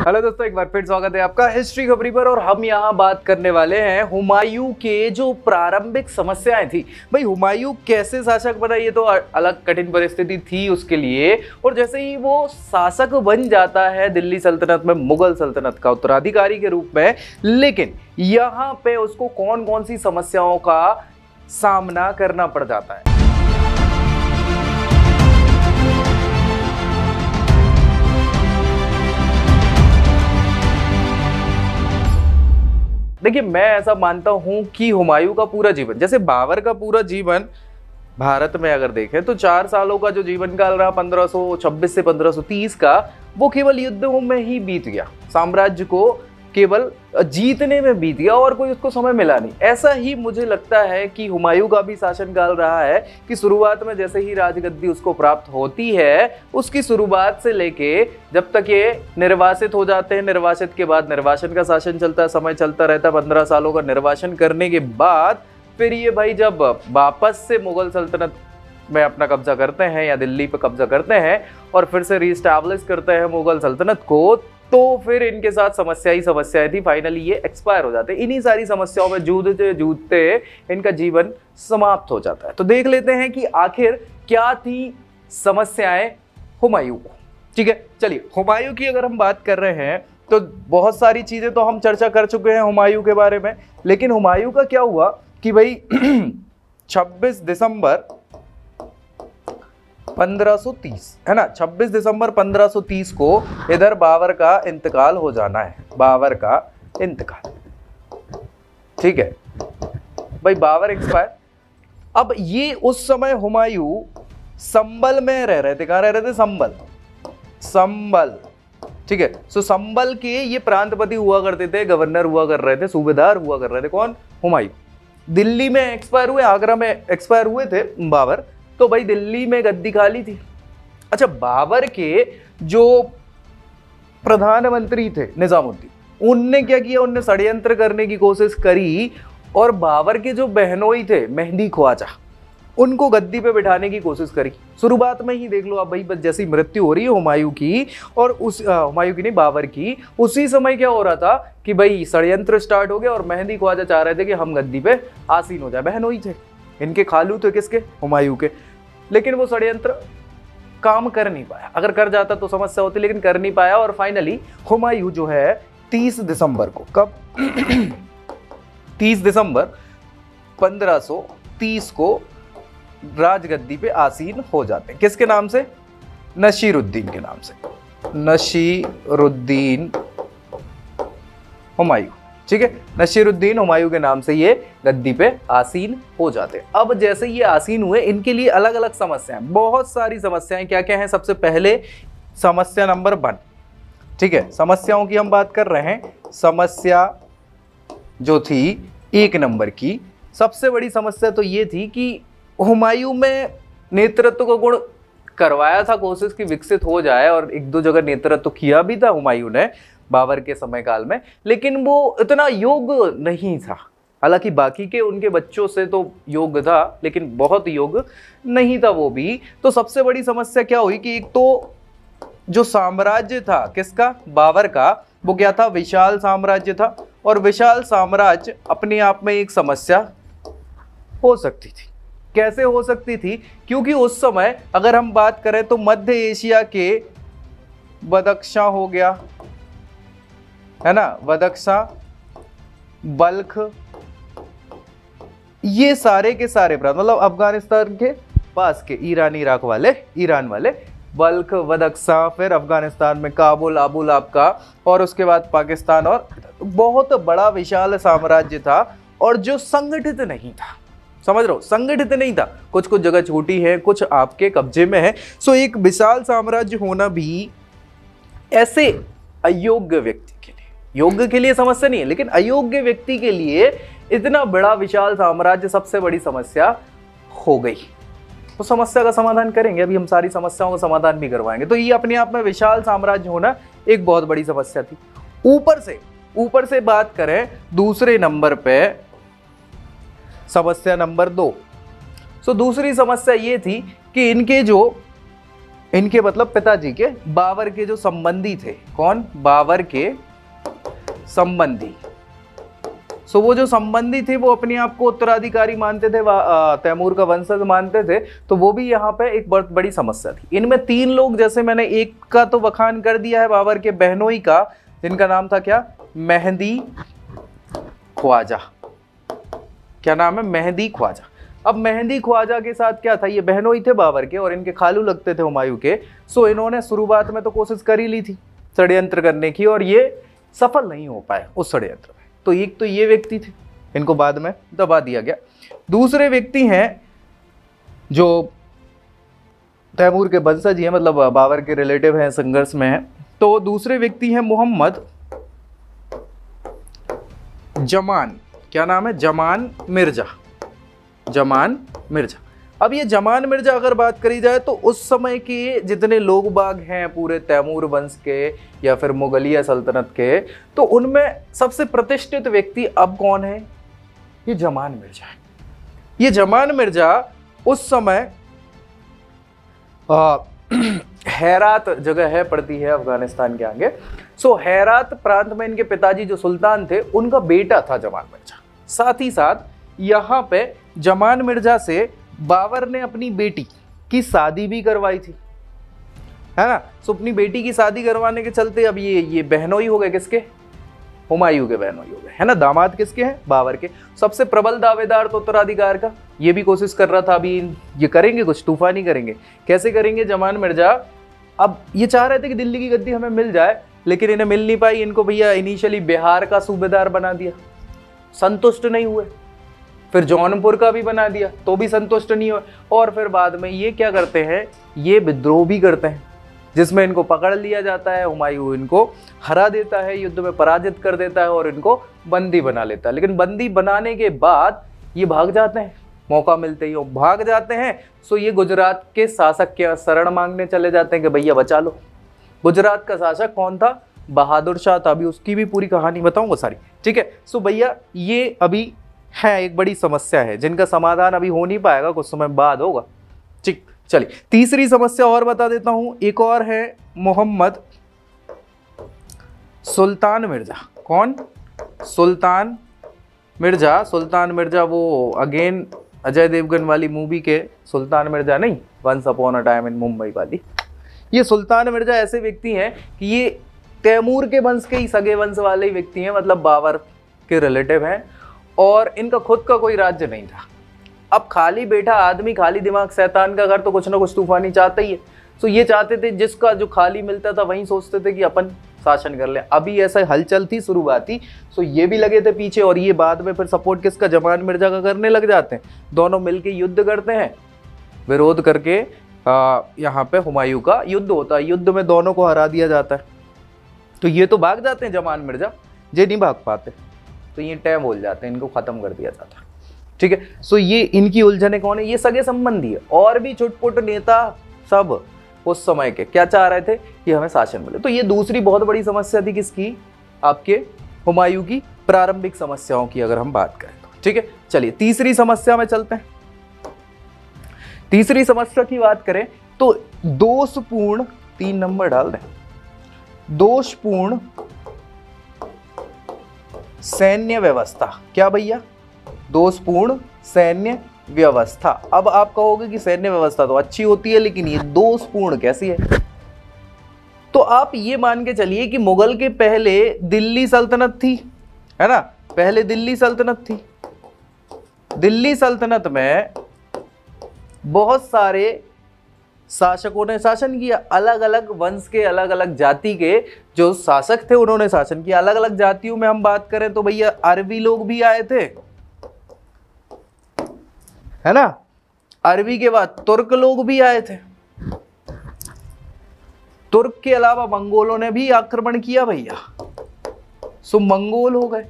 Hello दोस्तों, एक बार फिर स्वागत है आपका हिस्ट्री खबरी पर। और हम यहाँ बात करने वाले हैं हुमायूं के जो प्रारंभिक समस्याएं थी। भाई हुमायूं कैसे शासक बना, ये तो अलग कठिन परिस्थिति थी उसके लिए। और जैसे ही वो शासक बन जाता है दिल्ली सल्तनत में, मुगल सल्तनत का उत्तराधिकारी के रूप में, लेकिन यहाँ पे उसको कौन कौन सी समस्याओं का सामना करना पड़ जाता है। देखिए, मैं ऐसा मानता हूं कि हुमायूं का पूरा जीवन, जैसे बाबर का पूरा जीवन भारत में अगर देखें तो 4 सालों का जो जीवन काल रहा 1526 से 1530 का, वो केवल युद्धों में ही बीत गया। साम्राज्य को केवल जीतने में बीत गया और कोई उसको समय मिला नहीं। ऐसा ही मुझे लगता है कि हुमायूं का भी शासनकाल रहा है कि शुरुआत में जैसे ही राजगद्दी उसको प्राप्त होती है, उसकी शुरुआत से लेके जब तक ये निर्वासित हो जाते हैं, निर्वासित के बाद निर्वासन का शासन चलता है, समय चलता रहता है। 15 सालों का निर्वासन करने के बाद फिर ये भाई जब वापस से मुगल सल्तनत में अपना कब्जा करते हैं या दिल्ली पे कब्जा करते हैं और फिर से रीस्टैब्लिश करते हैं मुगल सल्तनत को, तो फिर इनके साथ समस्या ही समस्याएं थी। फाइनली ये एक्सपायर हो जाते हैं। इन्हीं सारी समस्याओं में जूझते जूझते इनका जीवन समाप्त हो जाता है। तो देख लेते हैं कि आखिर क्या थी समस्याएं हुमायूं को। ठीक है, चलिए हुमायूं की अगर हम बात कर रहे हैं तो बहुत सारी चीजें तो हम चर्चा कर चुके हैं हुमायूं के बारे में। लेकिन हुमायूं का क्या हुआ कि भाई 26 दिसंबर 1530 है ना, 26 दिसंबर 1530 को इधर बाबर का इंतकाल हो जाना है। बाबर का इंतकाल, ठीक है भाई, बाबर एक्सपायर। अब ये उस समय हुमायूं संभल में रह रहे थे। कहाँ रह रहे थे? संभल, ठीक है। सो संभल के ये प्रांतपति हुआ करते थे, गवर्नर हुआ कर रहे थे, सूबेदार हुआ कर रहे थे। कौन? हुमायूं। दिल्ली में एक्सपायर हुए, आगरा में एक्सपायर हुए थे बाबर, तो भाई दिल्ली में गद्दी खाली थी। अच्छा, बाबर के जो प्रधानमंत्री थे निजामुद्दीन, उनने क्या किया? उनने षड्यंत्र करने की कोशिश करी और बाबर के जो बहनोई थे मेहंदी ख्वाजा, उनको गद्दी पे बिठाने की कोशिश करी। शुरुआत में ही देख लो आप भाई, बस जैसी मृत्यु हो रही है हुमायूं की, और उस हुमायूं की नहीं, बाबर की, उसी समय क्या हो रहा था कि भाई षड्यंत्र स्टार्ट हो गया और मेहंदी ख्वाजा चाह रहे थे कि हम गद्दी पे आसीन हो जाए। बहनोई थे, इनके खालू थे, किसके? हुमायूं के। लेकिन वो षड्यंत्र काम कर नहीं पाया। अगर कर जाता तो समस्या होती, लेकिन कर नहीं पाया। और फाइनली हुमायूं जो है 30 दिसंबर को, कब? 30 दिसंबर 1530 को राजगद्दी पे आसीन हो जाते हैं। किसके नाम से? नसीरुद्दीन के नाम से, नसीरुद्दीन हुमायूं। ठीक है, नसीरुद्दीन हुमायूं के नाम से ये गद्दी पे आसीन हो जाते हैं। अब जैसे ये आसीन हुए, इनके लिए अलग अलग समस्याएं, बहुत सारी समस्याएं। क्या क्या हैं? सबसे पहले समस्या नंबर 1, ठीक है, समस्याओं की हम बात कर रहे हैं। समस्या जो थी 1 नंबर की, सबसे बड़ी समस्या तो ये थी कि हुमायूं में नेतृत्व का गुण करवाया था, कोशिश की विकसित हो जाए, और 1-2 जगह नेतृत्व किया भी था हुमायूं ने बाबर के समय काल में, लेकिन वो इतना योग्य नहीं था। हालांकि बाकी के उनके बच्चों से तो योग्य था, लेकिन बहुत योग्य नहीं था वो भी। तो सबसे बड़ी समस्या क्या हुई कि एक तो जो साम्राज्य था, किसका? बाबर का, वो क्या था? विशाल साम्राज्य था। और विशाल साम्राज्य अपने आप में एक समस्या हो सकती थी। कैसे हो सकती थी? क्योंकि उस समय अगर हम बात करें तो मध्य एशिया के बदख्शां हो गया, है ना, बदख्शां, बल्ख, ये सारे के सारे प्रांत, मतलब अफगानिस्तान के पास के ईरान, इराक वाले, ईरान वाले, बल्ख, बदख्शां, फिर अफगानिस्तान में काबुल, आबुल आपका, और उसके बाद पाकिस्तान, और बहुत बड़ा विशाल साम्राज्य था और जो संगठित नहीं था। समझ रहे हो? संगठित नहीं था। कुछ कुछ जगह छोटी है, कुछ आपके कब्जे में है। सो एक विशाल साम्राज्य होना भी ऐसे अयोग्य व्यक्ति के लिए, योग्य के लिए समस्या नहीं है, लेकिन अयोग्य व्यक्ति के लिए इतना बड़ा विशाल साम्राज्य सबसे बड़ी समस्या हो गई। तो समस्या का समाधान करेंगे, अभी हम सारी समस्याओं का समाधान भी करवाएंगे। तो ये अपने आप में विशाल साम्राज्य होना एक बहुत बड़ी समस्या थी। ऊपर से बात करें दूसरे नंबर पे, समस्या नंबर 2। सो दूसरी समस्या ये थी कि इनके जो इनके मतलब पिताजी के, बाबर के जो संबंधी थे। कौन? बाबर के संबंधी। सो वो जो संबंधी थे वो अपने आप को उत्तराधिकारी मानते थे, तैमूर का वंशज मानते थे। तो वो भी यहाँ पे एक बहुत बड़ी समस्या थी। इनमें 3 लोग, जैसे मैंने एक का तो बखान कर दिया है, बाबर के बहनोई का, जिनका नाम था क्या? मेहंदी ख्वाजा। क्या नाम है? मेहंदी ख्वाजा। अब मेहंदी ख्वाजा के साथ क्या था, ये बहनोई थे बाबर के और इनके खालू लगते थे हुमायूं के। सो इन्होंने शुरुआत में तो कोशिश कर ही ली थी षड्यंत्र करने की, और ये सफल नहीं हो पाए उस षड्यंत्र में। तो एक तो ये व्यक्ति थे, इनको बाद में दबा दिया गया। दूसरे व्यक्ति हैं जो तैमूर के वंशज ही हैं, मतलब बाबर के रिलेटिव हैं, संघर्ष में हैं। तो दूसरे व्यक्ति हैं मोहम्मद जमान। क्या नाम है? जमान मिर्जा। जमान मिर्जा। अब ये जमान मिर्जा अगर बात करी जाए तो उस समय के जितने लोग बाग हैं पूरे तैमूर वंश के या फिर मुगलिया सल्तनत के, तो उनमें सबसे प्रतिष्ठित व्यक्ति अब कौन है? ये जमान मिर्जा है। ये जमान मिर्जा उस समय हेरात जगह है, पड़ती है अफगानिस्तान के आगे। सो हेरात प्रांत में इनके पिताजी जो सुल्तान थे, उनका बेटा था जमान मिर्जा। साथ ही साथ यहाँ पे जमान मिर्जा से बाबर ने अपनी बेटी की शादी भी करवाई थी, है ना। सो अपनी बेटी की शादी करवाने के चलते अब ये बहनोई हो गए, किसके? हुमायूं के बहनोई हो गए, है ना। दामाद किसके हैं? बाबर के। सबसे प्रबल दावेदार तो उत्तराधिकार का, ये भी कोशिश कर रहा था। अभी ये करेंगे कुछ तूफानी करेंगे। कैसे करेंगे? जमान मिर्जा अब ये चाह रहे थे कि दिल्ली की गद्दी हमें मिल जाए, लेकिन इन्हें मिल नहीं पाई। इनको भैया इनिशियली बिहार का सूबेदार बना दिया, संतुष्ट नहीं हुए। फिर जौनपुर का भी बना दिया, तो भी संतुष्ट नहीं हुए। और फिर बाद में ये क्या करते हैं? ये विद्रोह भी करते हैं, जिसमें इनको पकड़ लिया जाता है। हुमायूं इनको हरा देता है, युद्ध में पराजित कर देता है और इनको बंदी बना लेता है। लेकिन बंदी बनाने के बाद ये भाग जाते हैं, मौका मिलते ही वो भाग जाते हैं। सो ये गुजरात के शासक के शरण मांगने चले जाते हैं कि भैया बचा लो। गुजरात का शासक कौन था? बहादुर शाह था। अभी उसकी भी पूरी कहानी बताऊंगा सारी, ठीक है। सो भैया ये अभी है एक बड़ी समस्या है, जिनका समाधान अभी हो नहीं पाएगा, कुछ समय बाद होगा, ठीक। चलिए तीसरी समस्या और बता देता हूं। एक और है मोहम्मद सुल्तान मिर्जा। कौन? सुल्तान मिर्जा। सुल्तान मिर्जा वो अगेन अजय देवगन वाली मूवी के सुल्तान मिर्जा नहीं, once upon a time in Mumbai वाली। ये सुल्तान मिर्जा ऐसे व्यक्ति हैं कि ये तैमूर के वंश के ही सगे वंश वाले ही व्यक्ति हैं, मतलब बाबर के रिलेटिव हैं, और इनका खुद का कोई राज्य नहीं था। अब खाली बैठा आदमी, खाली दिमाग शैतान का घर, तो कुछ ना कुछ तूफानी चाहता ही है। तो ये चाहते थे जिसका जो खाली मिलता था वहीं सोचते थे कि अपन शासन कर ले। अभी ऐसा हलचल थी शुरुआती, सो ये भी लगे थे पीछे, और ये बाद में फिर सपोर्ट किसका? जमान मिर्जा का करने लग जाते हैं। दोनों मिलके युद्ध करते हैं, विरोध करके यहाँ पे हुमायूं का युद्ध होता है। युद्ध में दोनों को हरा दिया जाता है। तो ये तो भाग जाते हैं जमान मिर्जा, ये नहीं भाग पाते, तो ये टैम बोल जाते हैं, इनको खत्म कर दिया जाता है, ठीक है। सो ये इनकी उलझने कौन है? ये सगे संबंधी है, और भी छुटपुट नेता सब उस समय के क्या चाह रहे थे कि हमें शासन मिले। तो ये दूसरी बहुत बड़ी समस्या थी किसकी? आपके हुमायूं की प्रारंभिक समस्याओं की अगर हम बात करें तो, ठीक है। चलिए तीसरी समस्या में चलते हैं। तीसरी समस्या की बात करें तो दोषपूर्ण, 3 नंबर डाल दें, दोषपूर्ण सैन्य व्यवस्था। क्या भैया? दोषपूर्ण सैन्य व्यवस्था। अब आप कहोगे कि सैन्य व्यवस्था तो अच्छी होती है, लेकिन ये दोषपूर्ण कैसी है? तो आप ये मान के चलिए कि मुगल के पहले दिल्ली सल्तनत थी, है ना। पहले दिल्ली सल्तनत थी। दिल्ली सल्तनत में बहुत सारे शासकों ने शासन किया, अलग अलग वंश के, अलग अलग जाति के जो शासक थे उन्होंने शासन किया। अलग अलग जातियों में हम बात करें तो भैया अरबी लोग भी आए थे, है ना। अरबी के बाद तुर्क लोग भी आए थे। तुर्क के अलावा मंगोलों ने भी आक्रमण किया भैया, सो मंगोल हो गए।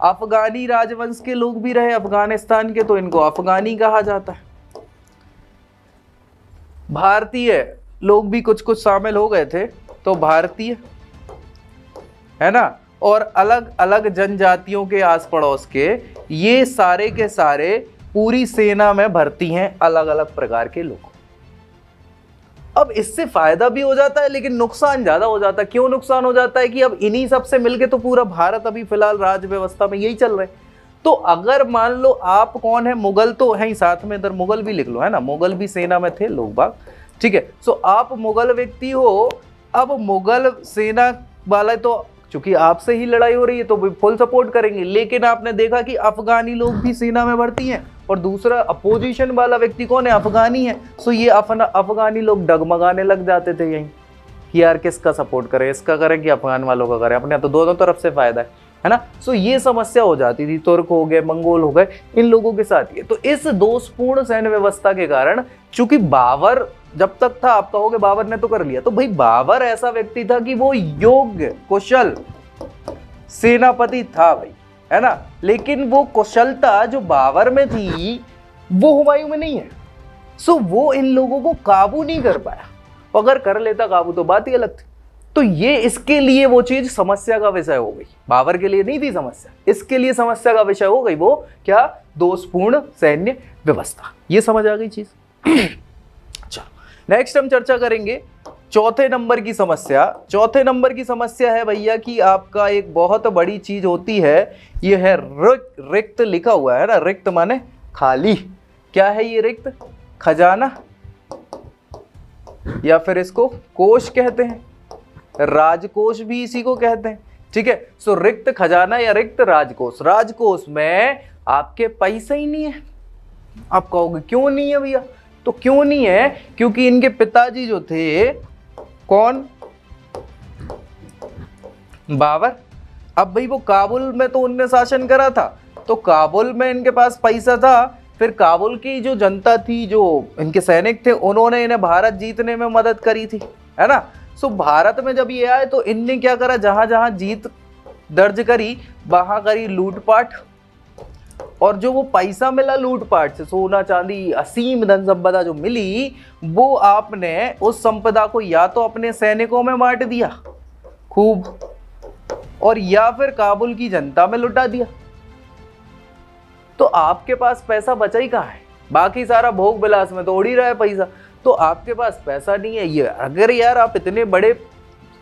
अफगानी राजवंश के लोग भी रहे अफगानिस्तान के, तो इनको अफगानी कहा जाता है। भारतीय लोग भी कुछ कुछ शामिल हो गए थे, तो भारतीय, है ना। और अलग अलग जनजातियों के आस पड़ोस के ये सारे के सारे पूरी सेना में भर्ती हैं, अलग अलग प्रकार के लोग। अब इससे फायदा भी हो जाता है लेकिन नुकसान ज्यादा हो जाता है। क्यों नुकसान हो जाता है कि अब इन्हीं सब से मिलके तो पूरा भारत अभी फिलहाल राज व्यवस्था में यही चल रहा है। तो अगर मान लो आप कौन है, मुगल तो है ही साथ में, इधर मुगल भी लिख लो, है ना, मुगल भी सेना में थे लोग बाग, ठीक है। सो आप मुगल व्यक्ति हो, अब मुगल सेना वाला तो चूंकि आपसे ही लड़ाई हो रही है तो फुल सपोर्ट करेंगे, लेकिन आपने देखा कि अफगानी लोग भी सेना में भर्ती हैं और दूसरा अपोजिशन वाला व्यक्ति कौन है, अफगानी है। सो ये अफगानी लोग डगमगाने लग जाते थे यहीं कि यार किसका सपोर्ट करें, इसका करें कि अफगान वालों का करें, अपने तो दोनों तरफ से फायदा है ना। सो ये समस्या हो जाती थी, तुर्क हो गए, मंगोल हो गए, इन लोगों के साथ ये। तो इस दोषपूर्ण सैन्य व्यवस्था के कारण, चूंकि बाबर जब तक था, आप कहोगे बाबर ने तो कर लिया, तो भाई बाबर ऐसा व्यक्ति था कि वो योग्य कुशल सेनापति था भाई, है ना, लेकिन वो कुशलता जो बाबर में थी वो हुमायूं में नहीं है। सो वो इन लोगों को काबू नहीं कर पाया, अगर कर लेता काबू तो बात ही अलग थी। तो ये इसके लिए वो चीज समस्या का विषय हो गई, बाबर के लिए नहीं थी समस्या, इसके लिए समस्या का विषय हो गई, वो क्या, दोषपूर्ण सैन्य व्यवस्था। ये समझ आ गई चीज। चलो नेक्स्ट हम चर्चा करेंगे चौथे नंबर की समस्या। चौथे नंबर की समस्या है भैया कि आपका एक बहुत बड़ी चीज होती है, ये है रिक्त लिखा हुआ है ना, रिक्त माने खाली। क्या है ये रिक्त, खजाना या फिर इसको कोष कहते हैं, राजकोष भी इसी को कहते हैं, ठीक है। सो रिक्त खजाना या रिक्त राजकोष, राजकोष में आपके पैसे ही नहीं है। आप कहोगे क्यों नहीं है भैया, तो क्यों नहीं है, क्योंकि इनके पिताजी जो थे, कौन, बाबर। अब भाई वो काबुल में तो उनने शासन करा था, तो काबुल में इनके पास पैसा था, फिर काबुल की जो जनता थी, जो इनके सैनिक थे, उन्होंने इन्हें भारत जीतने में मदद करी थी, है ना। सो भारत में जब ये आए तो इनने क्या करा, जहां जहां जीत दर्ज करी वहां करी लूटपाट, और जो वो पैसा मिला लूटपाट से, सोना चांदी असीम धन संपदा जो मिली, वो आपने उस संपदा को या तो अपने सैनिकों में बांट दिया खूब, और या फिर काबुल की जनता में लुटा दिया। तो आपके पास पैसा बचा ही कहाँ है, बाकी सारा भोग विलास में तो उड़ ही रहा है पैसा, तो आपके पास पैसा नहीं है। ये अगर यार आप इतने बड़े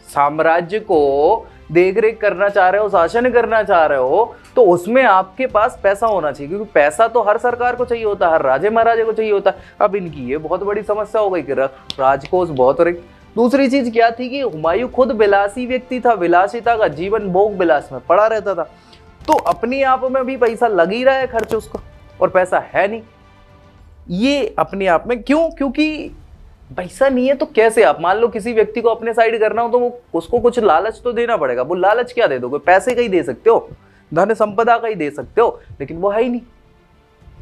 साम्राज्य को देख रेख करना चाह रहे हो, शासन करना चाह रहे हो, तो उसमें आपके पास पैसा होना चाहिए, क्योंकि पैसा तो हर सरकार को चाहिए होता है, हर राजे महाराजे को चाहिए होता है। अब इनकी ये बहुत बड़ी समस्या हो गई कि राजकोष बहुत रिक्त। दूसरी चीज क्या थी कि हुमायूं खुद विलासी व्यक्ति था, विलासिता का जीवन भोग विलास में पड़ा रहता था, तो अपने आप में भी पैसा लग ही रहा है खर्च उसका, और पैसा है नहीं। ये अपने आप में क्यों, क्योंकि पैसा नहीं है तो कैसे, आप मान लो किसी व्यक्ति को अपने साइड करना हो तो वो उसको कुछ लालच तो देना पड़ेगा। वो लालच क्या दे दोगे, पैसे का ही दे सकते हो, धन संपदा का ही दे सकते हो, लेकिन वो है ही नहीं।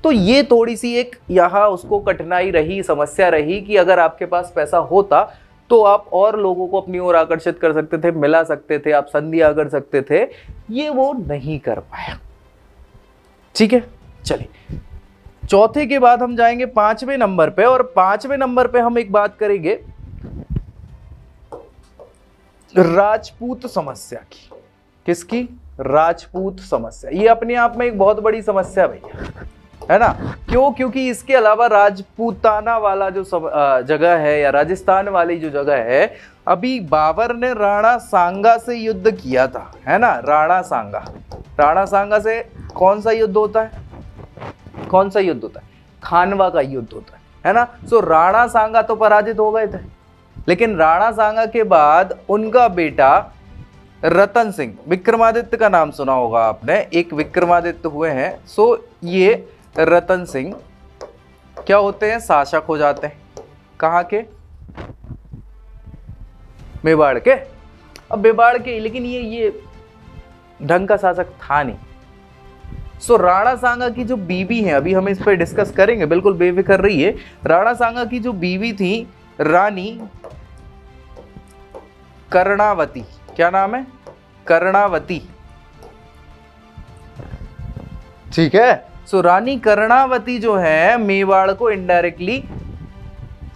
तो ये थोड़ी सी एक यहाँ उसको कठिनाई रही, समस्या रही कि अगर आपके पास पैसा होता तो आप और लोगों को अपनी ओर आकर्षित कर सकते थे, मिला सकते थे, आप संधियां कर सकते थे, ये वो नहीं कर पाया। ठीक है, चलिए चौथे के बाद हम जाएंगे पांचवें नंबर पे, और पांचवें नंबर पे हम एक बात करेंगे राजपूत समस्या की। किसकी, राजपूत समस्या। ये अपने आप में एक बहुत बड़ी समस्या भैया, है ना। क्यों, क्योंकि इसके अलावा राजपूताना वाला जो जगह है, या राजस्थान वाली जो जगह है, अभी बाबर ने राणा सांगा से युद्ध किया था, है ना। राणा सांगा, राणा सांगा से कौन सा युद्ध होता है, कौन सा युद्ध होता है, खानवा का युद्ध होता है ना। सो राणा सांगा तो पराजित हो गए थे, लेकिन राणा सांगा के बाद उनका बेटा रतन सिंह, विक्रमादित्य का नाम सुना होगा आपने, एक विक्रमादित्य हुए हैं। सो ये रतन सिंह क्या होते हैं, शासक हो जाते हैं। कहाँ के, मेवाड़ के। अब मेवाड़ के, लेकिन ये ढंग का शासक था नहीं। सो राणा सांगा की जो बीवी है, अभी हम इस पर डिस्कस करेंगे, बिल्कुल बेफिक्र रहिए। राणा सांगा की जो बीवी थी रानी कर्णावती, क्या नाम है, कर्णावती, ठीक है। सो रानी कर्णावती जो है मेवाड़ को इनडायरेक्टली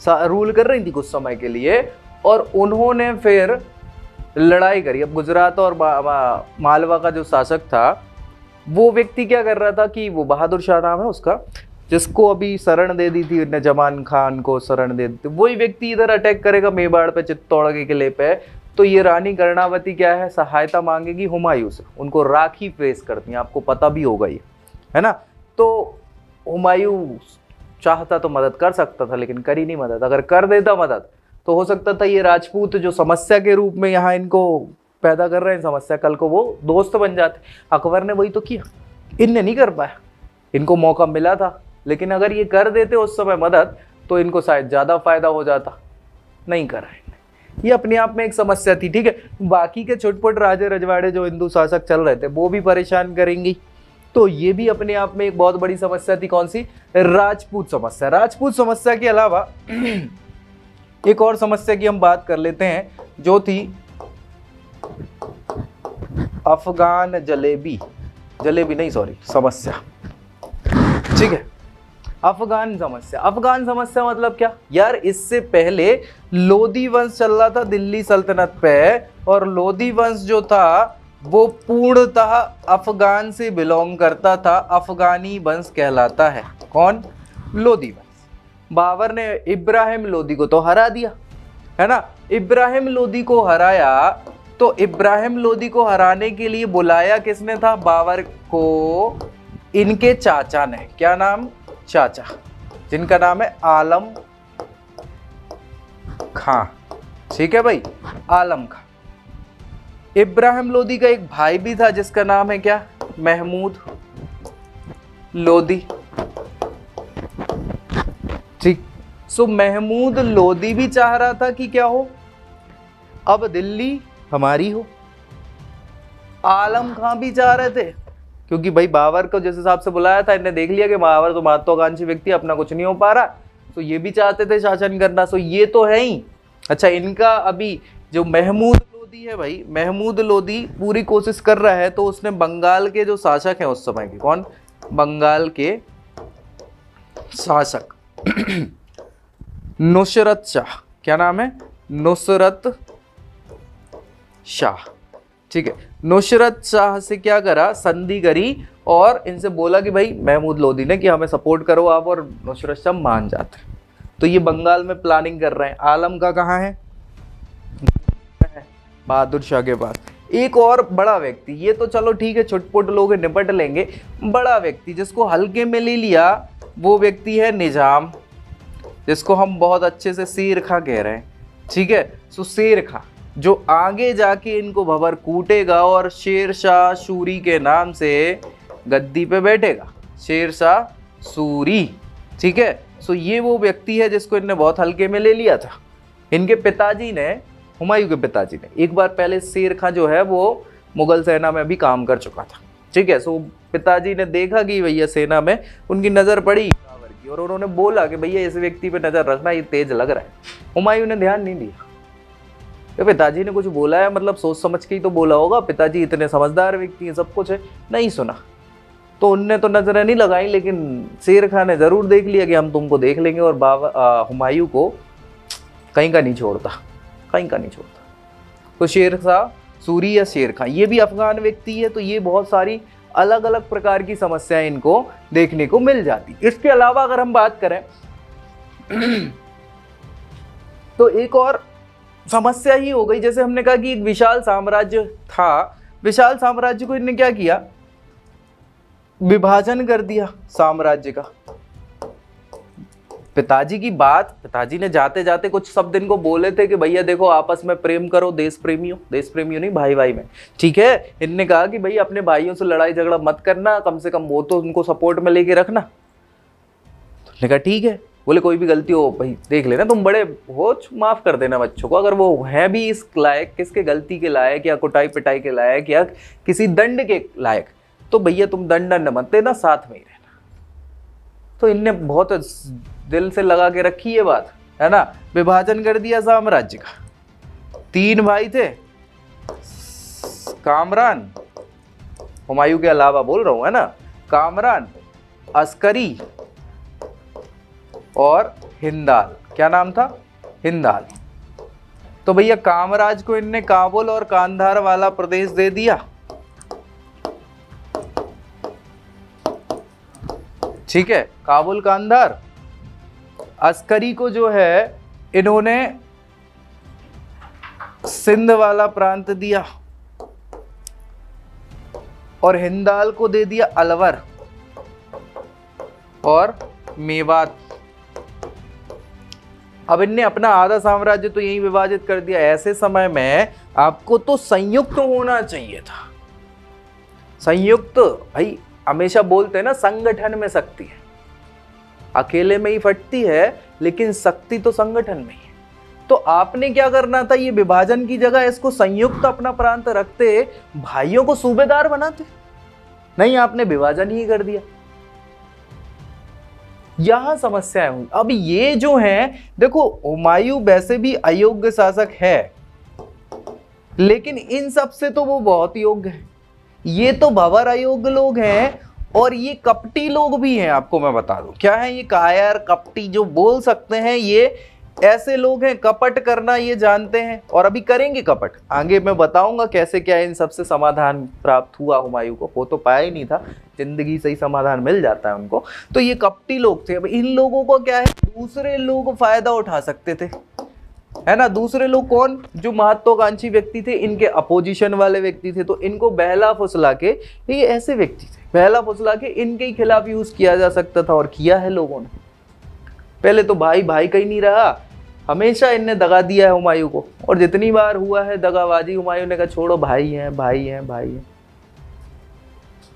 रूल कर रही थी कुछ समय के लिए, और उन्होंने फिर लड़ाई करी। अब गुजरात और मालवा का जो शासक था वो व्यक्ति क्या कर रहा था कि वो बहादुर शाह नाम है उसका, जिसको अभी शरण दे दी थी, जमान खान को शरण दे दी थी, वही व्यक्ति इधर अटैक करेगा मेवाड़ पे, चित्तौड़ के किले पे, तो ये रानी कर्णावती क्या है, सहायता मांगेगी हुमायूं से, उनको राखी फेस करती है, आपको पता भी होगा ये, है ना। तो हुमायूं चाहता तो मदद कर सकता था, लेकिन करी नहीं मदद। अगर कर देता मदद तो हो सकता था ये राजपूत जो समस्या के रूप में यहाँ इनको पैदा कर रहे हैं समस्या, कल को वो दोस्त बन जाते। अकबर ने वही तो किया, इनने नहीं कर पाया, इनको मौका मिला था, लेकिन अगर ये कर देते उस समय मदद तो इनको शायद ज़्यादा फायदा हो जाता, नहीं करा इन्हें। ये अपने आप में एक समस्या थी, ठीक है। बाकी के छोटपुट राजे रजवाड़े जो हिंदू शासक चल रहे थे वो भी परेशान करेंगी, तो ये भी अपने आप में एक बहुत बड़ी समस्या थी। कौन सी? राजपूत समस्या। राजपूत समस्या के अलावा एक और समस्या की हम बात कर लेते हैं, जो थी अफगान समस्या, ठीक है। अफगान समस्या, अफगान समस्या मतलब क्या यार, इससे पहले लोदी वंश चल रहा था दिल्ली सल्तनत पे, और लोदी वंश जो था वो पूर्णतः अफगान से बिलोंग करता था, अफगानी वंश कहलाता है। कौन? लोदी वंश। बाबर ने इब्राहिम लोदी को तो हरा दिया, है ना। इब्राहिम लोदी को हराया, तो इब्राहिम लोदी को हराने के लिए बुलाया किसने था बाबर को? इनके चाचा ने। क्या नाम? चाचा, जिनका नाम है आलम खां, ठीक है भाई, आलम खां। इब्राहिम लोदी का एक भाई भी था जिसका नाम है क्या? महमूद लोदी, ठीक। सो महमूद लोदी भी चाह रहा था कि क्या हो, अब दिल्ली हमारी हो। आलम खां भी चाह रहे थे, क्योंकि भाई बाबर को जिस हिसाब से बुलाया था, इन्हें देख लिया कि बाबर तो महत्वाकांक्षी व्यक्ति, अपना कुछ नहीं हो पा रहा, तो ये भी चाहते थे शासन करना। सो ये तो है ही। अच्छा, इनका अभी जो महमूद लोदी है भाई, महमूद लोदी पूरी कोशिश कर रहा है, तो उसने बंगाल के जो शासक हैं उस समय के, कौन? बंगाल के शासक नुसरत शाह, क्या नाम है? नुसरत शाह, ठीक है। नुसरत शाह से क्या करा? संधि करी, और इनसे बोला कि भाई महमूद लोदी ने कि हमें सपोर्ट करो आप, और नुसरत शाह मान जाते। तो ये बंगाल में प्लानिंग कर रहे हैं। आलम का कहाँ है? बहादुर शाह के पास। एक और बड़ा व्यक्ति, ये तो चलो ठीक है, छुटपुट लोग निपट लेंगे। बड़ा व्यक्ति जिसको हल्के में ले लिया, वो व्यक्ति है निजाम, जिसको हम बहुत अच्छे से शेर खां कह रहे हैं, ठीक है। सो शेर खां जो आगे जाके इनको भंवर कूटेगा और शेर शाह सूरी के नाम से गद्दी पे बैठेगा, शेर शाह सूरी, ठीक है। सो ये वो व्यक्ति है जिसको इनने बहुत हल्के में ले लिया था। इनके पिताजी ने, हुमायूं के पिताजी ने, एक बार पहले शेर खां जो है वो मुगल सेना में भी काम कर चुका था, ठीक है। सो पिताजी ने देखा कि भैया सेना में उनकी नज़र पड़ी बाबर की, और उन्होंने बोला कि भैया इस व्यक्ति पे नज़र रखना, ये तेज लग रहा है। हुमायूं ने ध्यान नहीं दिया, तो पिताजी ने कुछ बोला है, मतलब सोच समझ के ही तो बोला होगा, पिताजी इतने समझदार व्यक्ति हैं, सब कुछ है, नहीं सुना। तो उनने तो नजरें नहीं लगाई, लेकिन शेर खां ने जरूर देख लिया कि हम तुमको देख लेंगे, और हुमायूं को कहीं का नहीं छोड़ता, कहीं का नहीं छोड़ता। तो शेर शाह सूरी या शेर खां, ये भी अफगान व्यक्ति है। तो ये बहुत सारी अलग अलग प्रकार की समस्याएं इनको देखने को मिल जाती। इसके अलावा अगर हम बात करें तो एक और समस्या ही हो गई, जैसे हमने कहा कि एक विशाल साम्राज्य था, विशाल साम्राज्य को इन्होंने क्या किया? विभाजन कर दिया साम्राज्य का। पिताजी की बात, पिताजी ने जाते जाते कुछ शब्द इनको बोले थे कि भैया देखो आपस में प्रेम करो, देश प्रेमियों नहीं, भाई भाई में, ठीक है। इनने कहा कि भाई अपने भाइयों से लड़ाई झगड़ा मत करना, कम से कम वो तो उनको सपोर्ट में लेके रखना। तो कहा ठीक है, बोले कोई भी गलती हो भाई देख लेना, तुम बड़े हो, माफ कर देना बच्चों को, अगर वो है भी इस लायक, किसके गलती के लायक या कुटाई पिटाई के लायक या किसी दंड के लायक, तो भैया तुम दंड न मत देना, साथ में ही रहना। तो इनने बहुत दिल से लगा के रखी ये बात, है ना। विभाजन कर दिया साम्राज्य का। 3 भाई थे, कामरान, हुमायूं के अलावा बोल रहा हूं, है ना, कामरान, अस्करी और हिंदाल। क्या नाम था? हिंदाल। तो भैया कामराज को इनने काबुल और कांधार वाला प्रदेश दे दिया, ठीक है, काबुल कांधार। अस्करी को जो है इन्होंने सिंध वाला प्रांत दिया और हिंदाल को दे दिया अलवर और मेवात। अब इनने अपना आधा साम्राज्य तो यही विभाजित कर दिया। ऐसे समय में आपको तो संयुक्त होना चाहिए था। संयुक्त, भाई हमेशा बोलते हैं ना, संगठन में शक्ति है। अकेले में ही फटती है, लेकिन शक्ति तो संगठन में ही है। तो आपने क्या करना था, ये विभाजन की जगह इसको संयुक्त अपना प्रांत रखते, भाइयों को सूबेदार बनाते। नहीं, आपने विभाजन ही कर दिया। यहां समस्याएं हुई। अब ये जो हैं, देखो हुमायूं वैसे भी अयोग्य शासक है, लेकिन इन सब से तो वो बहुत योग्य है। ये तो भंवर अयोग्य लोग हैं और ये कपटी लोग भी हैं। आपको मैं बता दूं क्या है ये कायर कपटी जो बोल सकते हैं, ये ऐसे लोग हैं, कपट करना ये जानते हैं और अभी करेंगे कपट। आगे मैं बताऊंगा कैसे क्या इन सबसे समाधान प्राप्त हुआ हुमायूं को। वो तो पाया ही नहीं था, जिंदगी से ही समाधान मिल जाता है उनको। तो ये कपटी लोग थे। अब इन लोगों को क्या है, दूसरे लोग फायदा उठा सकते थे, है ना। दूसरे लोग कौन, जो महत्वाकांक्षी व्यक्ति थे, इनके अपोजिशन वाले व्यक्ति थे, तो इनको बहला फुसला के, ये ऐसे व्यक्ति थे, बहला फुसला के इनके ही खिलाफ यूज किया जा सकता था और किया है लोगों ने। पहले तो भाई भाई कहीं नहीं रहा, हमेशा इनने दगा दिया है हुमायूं को, और जितनी बार हुआ है दगाबाजी, हुमायूं ने कहा छोड़ो, भाई हैं भाई हैं भाई हैं,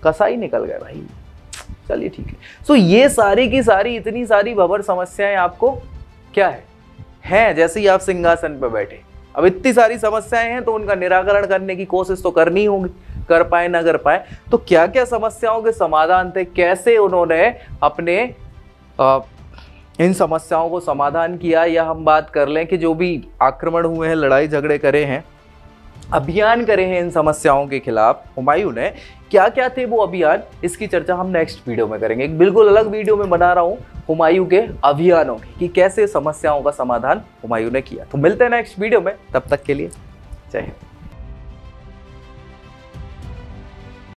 कसाई निकल गए भाई। चलिए ठीक है। सो ये सारी की सारी इतनी सारी भंवर समस्याएं आपको क्या है जैसे ही आप सिंहासन पर बैठे। अब इतनी सारी समस्याएं हैं तो उनका निराकरण करने की कोशिश तो करनी होगी, कर पाए ना कर पाए। तो क्या क्या समस्याओं के समाधान थे, कैसे उन्होंने अपने इन समस्याओं को समाधान किया, या हम बात कर लें कि जो भी आक्रमण हुए हैं, लड़ाई झगड़े करे हैं, अभियान करे हैं इन समस्याओं के खिलाफ हुमायूं ने, क्या क्या थे वो अभियान, इसकी चर्चा हम नेक्स्ट वीडियो में करेंगे। एक बिल्कुल अलग वीडियो में बना रहा हूँ हुमायूं के अभियानों की, कि कैसे समस्याओं का समाधान हुमायूं ने किया। तो मिलते हैं नेक्स्ट वीडियो में, तब तक के लिए जय हिंद।